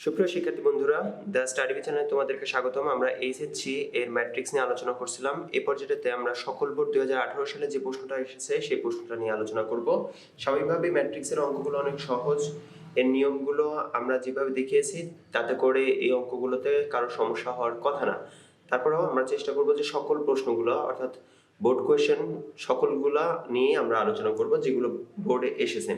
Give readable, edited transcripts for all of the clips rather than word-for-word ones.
সুপ্রিয় শিক্ষার্থী বন্ধুরা, দ্য স্টাডি বি চ্যানেলে তোমাদেরকে স্বাগতম। আমরা এইচএসসি এর ম্যাট্রিক্স নিয়ে আলোচনা করছিলাম। এই পর্যায়েতে আমরা সকল বোর্ড 2018 সালে যে প্রশ্নটা এসেছে সেই প্রশ্নটা নিয়ে আলোচনা করব। স্বাভাবিকভাবেই ম্যাট্রিক্সের অঙ্কগুলো অনেক সহজ। এর নিয়মগুলো আমরা যেভাবে দেখিয়েছি তাতে করে এই অঙ্কগুলোতে কারো সমস্যা হওয়ার কথা না। তারপরেও আমরা চেষ্টা করব যে সকল প্রশ্নগুলো অর্থাৎ বোর্ড কোয়েশ্চেন সকলগুলা নিয়ে আমরা আলোচনা করব যেগুলো বোর্ডে এসেছে।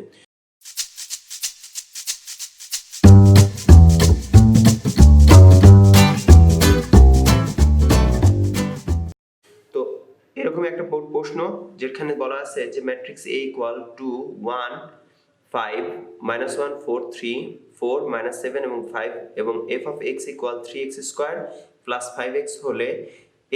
এরকম একটা বোর্ড প্রশ্ন যেখানে বলা আছে যে ম্যাট্রিক্স A ইকুয়াল টু 1 5 -1 4 3 4 -7 এবং 5 এবং f of x equal 3x square plus 5x হলে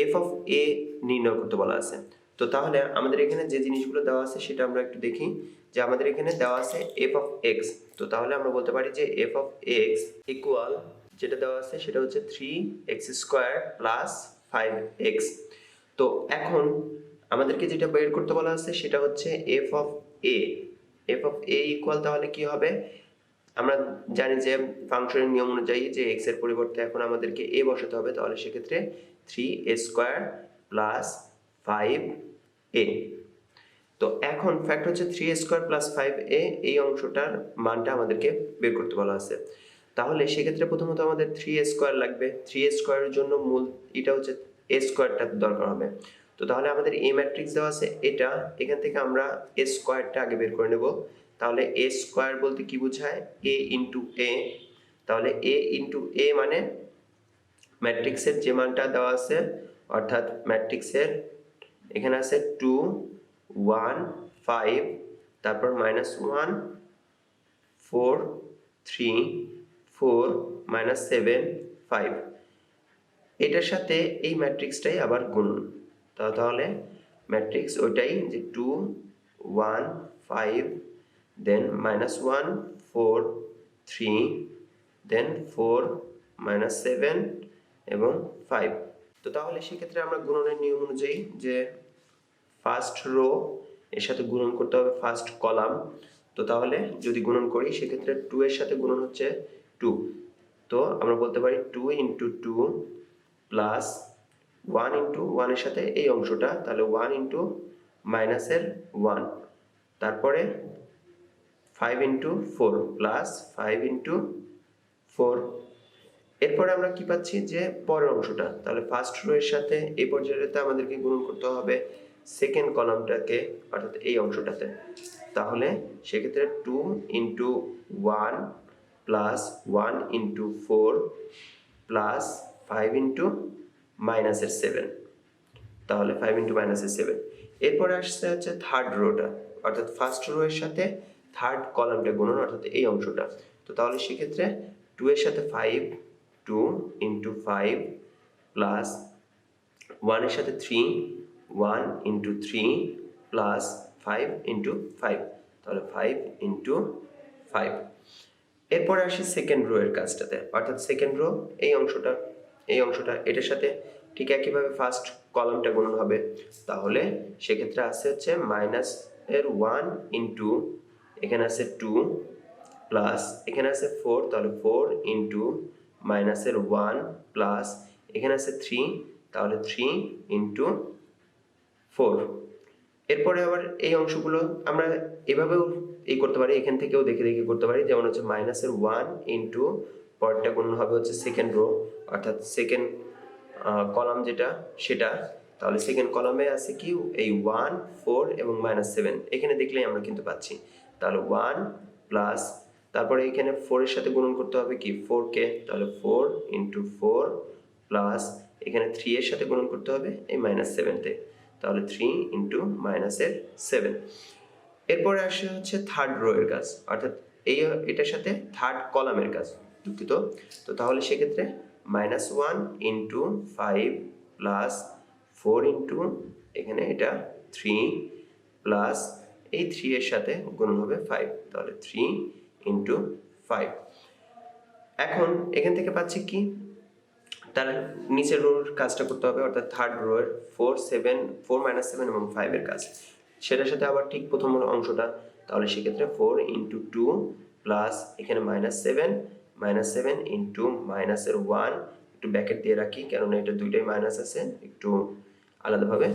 f অফ a নির্ণয় করতে বলা আছে। তো তাহলে আমাদের এখানে যে জিনিসগুলো দেওয়া আছে সেটা আমরা একটু দেখি। যে আমাদের এখানে দেওয়া আছে f অফ x, তো তাহলে আমরা বলতে পারি যে f অফ x ইকুয়াল যেটা দেওয়া আছে সেটা হচ্ছে 3x স্কয়ার প্লাস 5x। তো এখন আমাদেরকে যেটা বের করতে বলা আছে সেটা হচ্ছে f of a। f of a equal তাহলে কি হবে? আমরা জানি যে ফাংশনের নিয়ম অনুযায়ী যে x এর পরিবর্তে এখন আমাদেরকে a বসাতে হবে, তাহলে সেক্ষেত্রে 3a স্কয়ার প্লাস 5a। তো এখন ফ্যাক্ট হচ্ছে 3a স্কয়ার প্লাস 5a, এই অংশটার মানটা আমাদেরকে বের করতে বলা আছে। তাহলে সেক্ষেত্রে প্রথমত আমাদের 3a স্কয়ার লাগবে। 3a স্কয়ারের জন্য মূল এটা হচ্ছে a স্কয়ারটা দরকার হবে। তো তাহলে আমাদের a ম্যাট্রিক্স দেওয়া আছে এটা, এখান থেকে আমরা a স্কয়ারটা আগে বের করে নেব। তাহলে a স্কয়ার বলতে কি বোঝায়? a into a। তাহলে a ইনটু a মানে ম্যাট্রিক্সের যে মানটা দেওয়া আছে, অর্থাৎ ম্যাট্রিক্সের এখানে আছে 2 1 5 তারপর -1 4 3 4 -7 5, এটার সাথে এই ম্যাট্রিক্সটাই আবার গুণন। তাহলে ম্যাট্রিক্স ওইটাই যে 2 1 5 দেন -1 4 3 দেন 4 -7 এবং 5। তো তাহলে সেক্ষেত্রে আমরা গুণনের নিয়ম অনুযায়ী যে ফার্স্ট রো এর সাথে গুণন করতে হবে ফার্স্ট কলাম। তো তাহলে যদি গুণন করি সেক্ষেত্রে 2 এর সাথে গুণন হচ্ছে 2। তো আমরা বলতে পারি 2 ইন্টু 2 প্লাস 1 ইন্টু 1 এর সাথে এই অংশটা, তাহলে 1 ইন্টু মাইনাসের 1, তারপরে 5 ইন্টু 4 প্লাস 5 ইন্টু 4। এরপরে আমরা কি পাচ্ছি যে পরের অংশটা, তাহলে ফার্স্ট রো এর সাথে এই পর্যায়েতে আমাদেরকে গুণন করতে হবে সেকেন্ড কলামটাকে অর্থাৎ এই অংশটাতে। তাহলে সেক্ষেত্রে 2 into 1 plus 1 into 4 plus 5 into মাইনাসের 7, তাহলে 5 ইন্টু মাইনাসের 7। এরপরে আসছে হচ্ছে থার্ড রোটা, অর্থাৎ ফার্স্ট রো এর সাথে থার্ড কলামটা গুণন অর্থাৎ এই অংশটা। তো তাহলে সেক্ষেত্রে 2 এর সাথে 5 2 ইন্টু 5 প্লাস 1 এর সাথে 3 1 ইন্টু 3 প্লাস 5 ইন্টু 5, তাহলে 5 ইন্টু 5। এরপরে আসি সেকেন্ড রো এর কাজটাতে, অর্থাৎ সেকেন্ড রো এই অংশটা এটার সাথে ঠিক একইভাবে ফার্স্ট কলামটা গুণন হবে। তাহলে সেক্ষেত্রে আছে হচ্ছে মাইনাস এর 1 ইন্টু এখানে আছে 2 প্লাস এখানে আছে 4, তাহলে 4 ইন্টু মাইনাসের 1 প্লাস এখানে আছে 3, তাহলে 3 ইন্টু 4। এরপরে আবার এই অংশগুলো আমরা এভাবেও করতে পারি, এখান থেকেও দেখে দেখে করতে পারি। যেমন হচ্ছে মাইনাসের 1 ইন্টু পরেরটা গুণ হবে হচ্ছে সেকেন্ড রো অর্থাৎ সেকেন্ড কলাম যেটা সেটা। তাহলে সেকেন্ড কলামে আছে কি এই 1 4 এবং -7, এখানে দেখলেই আমরা কিন্তু পাচ্ছি। তাহলে 1 প্লাস তারপরে এখানে 4 এর সাথে গুণন করতে হবে কি 4 কে, তাহলে 4 ইন্টু 4 প্লাস এখানে 3 এর সাথে গুণন করতে হবে এই -7 তে, তাহলে 3 ইন্টু মাইনাসের 7। এরপরে আসে হচ্ছে থার্ড রো এর কাজ, অর্থাৎ এটার সাথে থার্ড কলামের কাজ, দুঃখিত। তো তাহলে সেক্ষেত্রে -1 ইন্টু 5 প্লাস 4 ইন্টু এখানে এটা 3 প্লাস এই 3 এর সাথে গুণন হবে 5, তাহলে 3 ইন্টু 5। এখন এখান থেকে পাচ্ছি কি তার নিচের রোর কাজটা করতে হবে, অর্থাৎ থার্ড রো এর 4 7 এবং 5 এর কাজ সেটার সাথে আবার ঠিক প্রথম অংশটা। তাহলে সেক্ষেত্রে 4 ইন্টু 2 প্লাস এখানে -7 -7 ইন্টু মাইনাসের 1, একটু ব্যাকেট দিয়ে রাখি কেননা এটা দুইটাই মাইনাস আছে, একটু আলাদাভাবে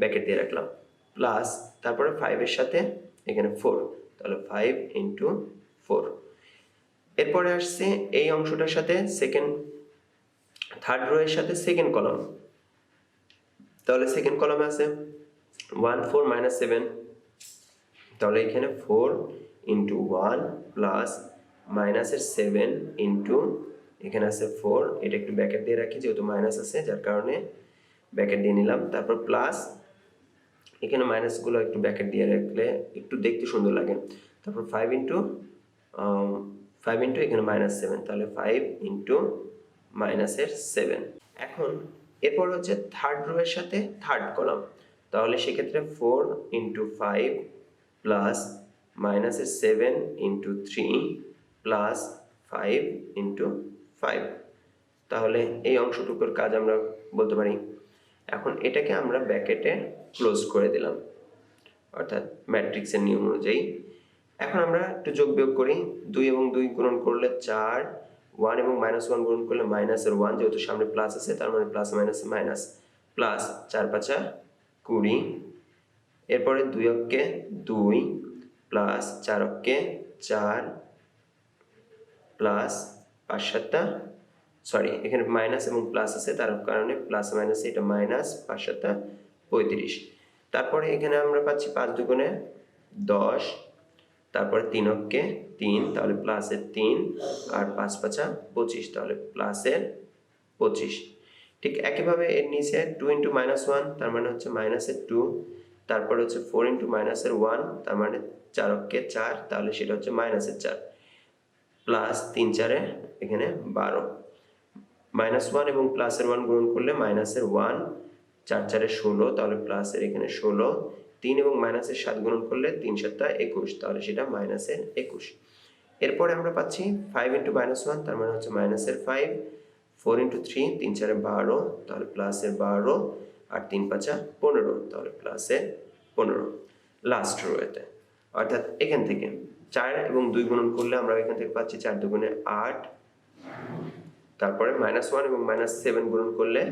ব্যাকেট দিয়ে রাখলাম, প্লাস তারপরে 5 এর সাথে এখানে 4, তাহলে 5 ইন্টু 4। এরপরে আসছে এই অংশটার সাথে থার্ড রো এর সাথে সেকেন্ড কলাম, তাহলে সেকেন্ড কলামে আছে 1 4 -7, তাহলে এখানে 4 ইন্টু 1 প্লাস মাইনাসের 7 ইন্টু এখানে আছে 4, এটা একটু ব্যাকেট দিয়ে রাখি যেহেতু মাইনাস আছে যার কারণে ব্যাকেট দিয়ে নিলাম, তারপর প্লাস এখানে মাইনাসগুলো একটু ব্যাকেট দিয়ে রাখলে একটু দেখতে সুন্দর লাগে, তারপর 5 ইন্টু এখানে -7, তাহলে 5 ইন্টু মাইনাসের 7। এখন এরপর হচ্ছে থার্ড রো এর সাথে থার্ড কলাম, তাহলে সেক্ষেত্রে 4 ইন্টু 5 প্লাস মাইনাসের 7 ইন্টু 3 প্লাস 5 ইন্টু 5, তাহলে এই অংশটুকুর কাজ আমরা বলতে পারি। এখন এটাকে আমরা ব্র্যাকেটে ক্লোজ করে দিলাম, অর্থাৎ ম্যাট্রিক্সের নিয়ম অনুযায়ী। এখন আমরা একটু যোগ বিয়োগ করি, 2 এবং 2 গুণন করলে 4, 1 এবং -1 গুণন করলে মাইনাসের 1, যেহেতু সামনে প্লাস আছে তার মানে প্লাস মাইনাস মাইনাস, প্লাস 4 5 20, এরপরে 2 অক্ষে 2 প্লাস 4 অক্ষে 4 প্লাস 5 7, সরি এখানে মাইনাস এবং প্লাস আছে তার কারণে প্লাস মাইনাস এটা মাইনাস, 5 7 35, তারপরে এখানে আমরা পাচ্ছি 5 দুগুণে 10, তারপরে 3 অক্ষে 3, তাহলে প্লাসের 3 আর 5 5 25, তাহলে প্লাসের 25। ঠিক একইভাবে এর নিচে 2 ইন্টু -1 তার মানে হচ্ছে মাইনাসের 2, তারপরে হচ্ছে 4 ইন্টু মাইনাসের 1 তার মানে 4 অক্ষে 4, তাহলে সেটা হচ্ছে মাইনাসের 4, প্লাস 3 4 এখানে 12, -1 এবং প্লাসের 1 গুণন করলে মাইনাসের 1, 4 4 16, তাহলে প্লাসের এখানে 16, 3 এবং মাইনাসের 7 গুণন করলে 3 7 21, তাহলে সেটা মাইনাসের 21। এরপরে আমরা পাচ্ছি 5 ইন্টু -1 তার মানে হচ্ছে মাইনাসের 5, 4 ইন্টু 3 3 4 12, তাহলে প্লাসের 12, আর 3 5 15, তাহলে প্লাসের 15 লাস্ট রোতে। অর্থাৎ এখান থেকে 4 এবং 2 গুণন করলে আমরা এখান থেকে পাচ্ছি 4 দুগুণে 8, তারপরে -1 এবং -7 গুণন করলে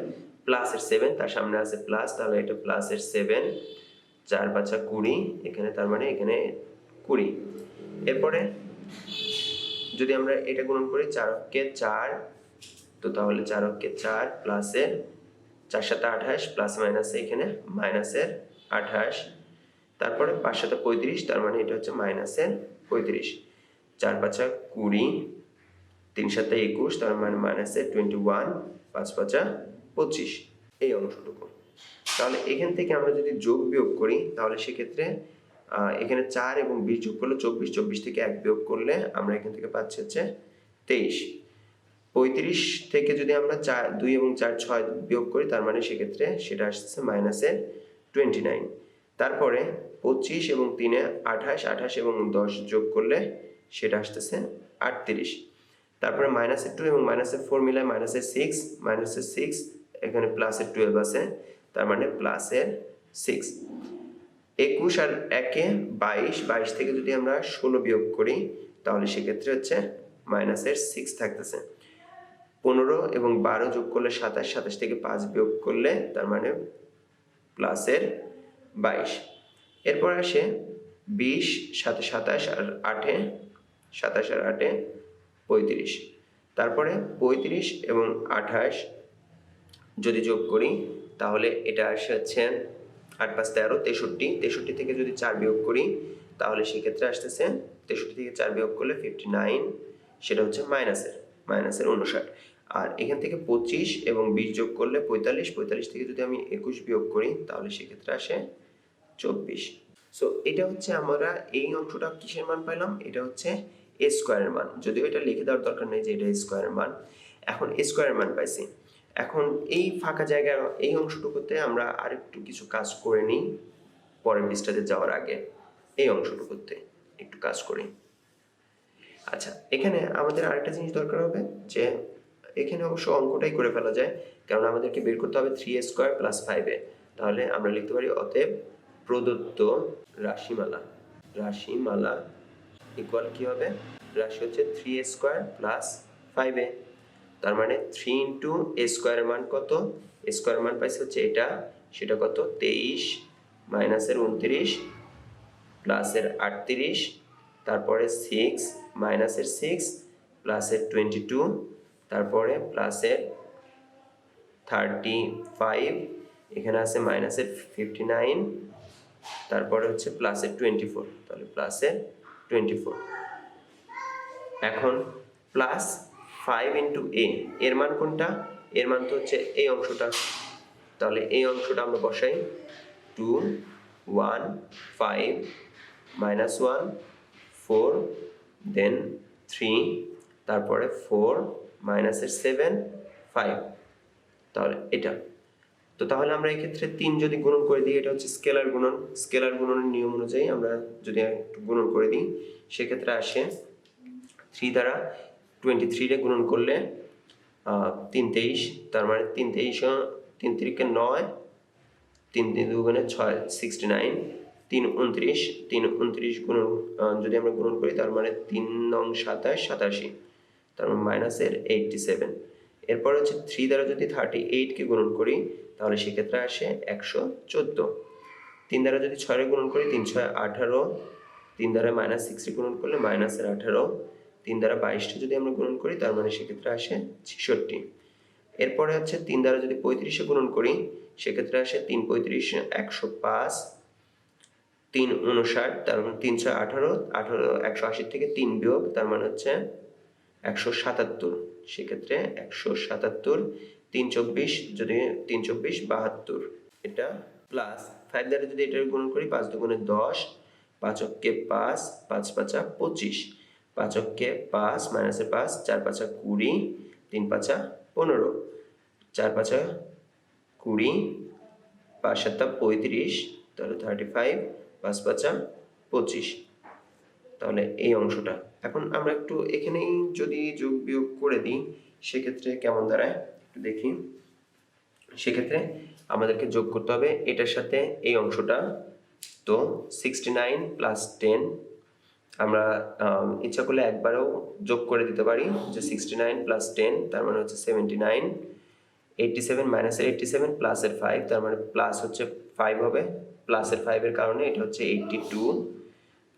প্লাসের 7, তার সামনে আছে প্লাস, তাহলে এটা প্লাসের 7, 4 5 20, এখানে তার মানে এখানে 20। এরপরে যদি আমরা এটা গুণন করি 4 অক্ষে 4, তো তাহলে 4 অক্ষে 4 প্লাসের 4 7 28 প্লাস মাইনাসে এখানে মাইনাসের 28, তারপরে 5 7 35, তার মানে এটা হচ্ছে মাইনাসের 35, 4 5 20, 3 7 21, তার মানে মাইনাসের 21, 5 5 25, এই অংশটুকু। তাহলে এখান থেকে আমরা যদি যোগ বিয়োগ করি তাহলে সেক্ষেত্রে এখানে 4 এবং 20 যোগ করলে 24, 24 থেকে 1 বিয়োগ করলে আমরা এখান থেকে পাচ্ছি হচ্ছে 23, 35 থেকে যদি আমরা 2 এবং 4 6 বিয়োগ করি তার মানে সেক্ষেত্রে সেটা আসছে মাইনাসের 29, তারপরে 25 এবং 3 28, 28 এবং 10 যোগ করলে সেটা আসতেছে 38, তারপরে -2 এবং -4 মিলায় -6, -6 এখানে +12 আছে তার মানে +6, 21 আর 1 22, 22 থেকে যদি আমরা 16 বিয়োগ করি তাহলে সেক্ষেত্রে হচ্ছে -6 থাকতেছে, 15 এবং 12 যোগ করলে 27, 27 থেকে 5 বিয়োগ করলে তার মানে +22। এরপর আসে 20 সাথে 27 আর 8 27 আর 8 35, তারপরে 35 এবং 28 যদি যোগ করি তাহলে এটা আসে হচ্ছে 8 5 13, 63, 63 থেকে যদি 4 বিয়োগ করি তাহলে সেক্ষেত্রে আসতেছে 63 থেকে 4 বিয়োগ করলে 59, সেটা হচ্ছে মাইনাসের 59, আর এখান থেকে 25 এবং 20 যোগ করলে 45, 45 থেকে যদি আমি 21 বিয়োগ করি তাহলে সেক্ষেত্রে আসে 24। সো এটা হচ্ছে আমরা এই অংশটা কিসের মান পাইলাম, এটা হচ্ছে এ স্কোয়ারের মান, যদিও এটা লিখে দেওয়ার দরকার নেই যে এটা স্কোয়ারের মান, এখন এ স্কোয়ারের মান পাইছি। এখন এই ফাঁকা জায়গায় এই অংশটুকুতে আমরা আরেকটু কিছু কাজ করে নিই পরের পৃষ্ঠাতে যাওয়ার আগে, এই অংশটুকুতে একটু কাজ করি। আচ্ছা, এখানে আমাদের আরেকটা জিনিস দরকার হবে যে এখানে অবশ্য অঙ্কটাই করে ফেলা যায়, কারণ আমাদেরকে বের করতে হবে 3a² + 5a, তাহলে আমরা লিখতে পারি অতএব প্রদত্ত রাশিমালা ইকুয়াল কি হবে, রাশি হচ্ছে 3a² + 5a, তার মানে 3 ইন্টু এ স্কোয়ারের মান কত, এ স্কোয়ারের মান পাইছে হচ্ছে এটা, সেটা কত 23 মাইনাসের 29 প্লাসের 38, তারপরে 6 মাইনাসের 6 প্লাসের 22, তারপরে প্লাসের 35, এখানে আছে মাইনাসের 59, তারপরে হচ্ছে প্লাসের 24, তাহলে প্লাসের 24। এখন প্লাস 5 ইন্টু এ, এর মান কোনটা, এর মান তো হচ্ছে এই অংশটা, তাহলে এই অংশটা আমরা বসাই 2 1 5 মাইনাস 1 4 দেন 3, তারপরে 4 মাইনাসের 7 5, তাহলে এটা। তো তাহলে আমরা এই ক্ষেত্রে 3 যদি গুণন করে দিই, এটা হচ্ছে স্কেলার গুণন, স্কেলার গুণনের নিয়ম অনুযায়ী আমরা যদি একটু গুণন করে দিই সেক্ষেত্রে আসে 3 দ্বারা 23 রে গুণন করলে 3 23, তার মানে 3 23 3 3 9, 3 3 দুগুণে 6 69, 3 29, 3 29 গুণন যদি আমরা গুণন করি তার মানে 3 নং 27 87, তার মানে মাইনাসের 87। এরপর হচ্ছে 3 দ্বারা যদি 38 কে গুণন করি তাহলে সেক্ষেত্রে আসে 114। 3 দ্বারা যদি 6 রে গুণন করি 3 6 18, 3 দ্বারা মাইনাস 6 রে গুণন করলে মাইনাসের 18, 3 দ্বারা 22টা যদি আমরা গুণন করি তার মানে সেক্ষেত্রে আসে 66। এরপরে হচ্ছে 3 দ্বারা যদি 35 এ গুণন করি সেক্ষেত্রে আসে 3 35 105, 3 59, তার মানে 3 6 18, 18 180 থেকে 3 বিয়োগ তার মানে হচ্ছে 177, সেক্ষেত্রে 177, 3 24 যদি 3 24 72, এটা প্লাস 5 দ্বারা যদি এটা গুণন করি 5 দুগুণে 10, 5 অক্কে 5, 5 পাঁচা 25, 5 অক্কে 5 মাইনাসের 5, 4 পাঁচা 20, 3 পাঁচা 15, 4 পাঁচা 20, 5 সাতা 35, তাহলে 35, 5 পাঁচা 25, তাহলে এই অংশটা। এখন আমরা একটু এখানেই যদি যোগ বিয়োগ করে দিই সেক্ষেত্রে কেমন দাঁড়ায় একটু দেখি। সেক্ষেত্রে আমাদেরকে যোগ করতে হবে এটার সাথে এই অংশটা, তো 69 প্লাস 10, আমরা ইচ্ছা করলে একবারেও যোগ করে দিতে পারি যে 69 প্লাস 10 তার মানে হচ্ছে 79, 87 মাইনাসের 87 প্লাসের 5 তার মানে প্লাস হচ্ছে 5 হবে, প্লাসের 5 এর কারণে এটা হচ্ছে 82,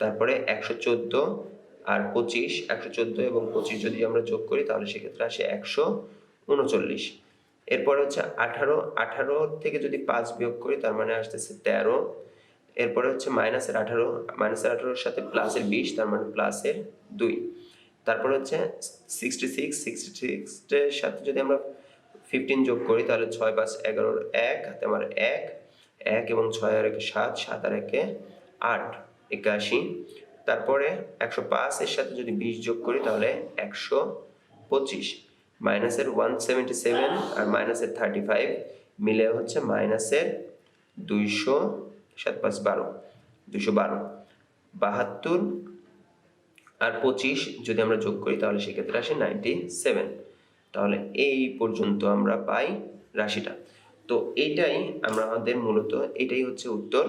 তারপরে 114 আর 25, 114 এবং 25 যদি আমরা যোগ করি তাহলে সেক্ষেত্রে আসে 139। এরপরে হচ্ছে 18 থেকে যদি 5 বিয়োগ করি তার মানে আসতেছে 13, এরপরে হচ্ছে মাইনাসের 18 সাথে প্লাসের 20 তার মানে প্লাসের 2, তারপরে হচ্ছে 66 এর সাথে যদি আমরা 15 যোগ করি তাহলে 6 5 11 1 হাতে আমার 1 1 এবং 6 আর 1 7, 7 আর 1 8 81, তারপরে 105 এর সাথে যদি 20 যোগ করি তাহলে 125, মাইনাসের 177 আর মাইনাসের 35 মিলে হচ্ছে মাইনাসের 200, 7 5 12, 212, 72 আর 25 যদি আমরা যোগ করি তাহলে সেক্ষেত্রে আসে 97। তাহলে এই পর্যন্ত আমরা পাই রাশিটা। তো এইটাই আমাদের মূলত এটাই হচ্ছে উত্তর,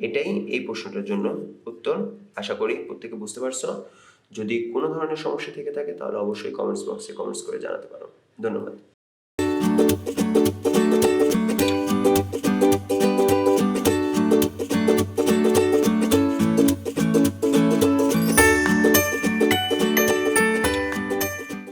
এটাই এই প্রশ্নটার জন্য উত্তর। আশা করি প্রত্যেকে বুঝতে পারছো। যদি কোনো ধরনের সমস্যা থেকে থাকে তাহলে অবশ্যই কমেন্টস বক্সে কমেন্টস করে জানাতে পারো। ধন্যবাদ।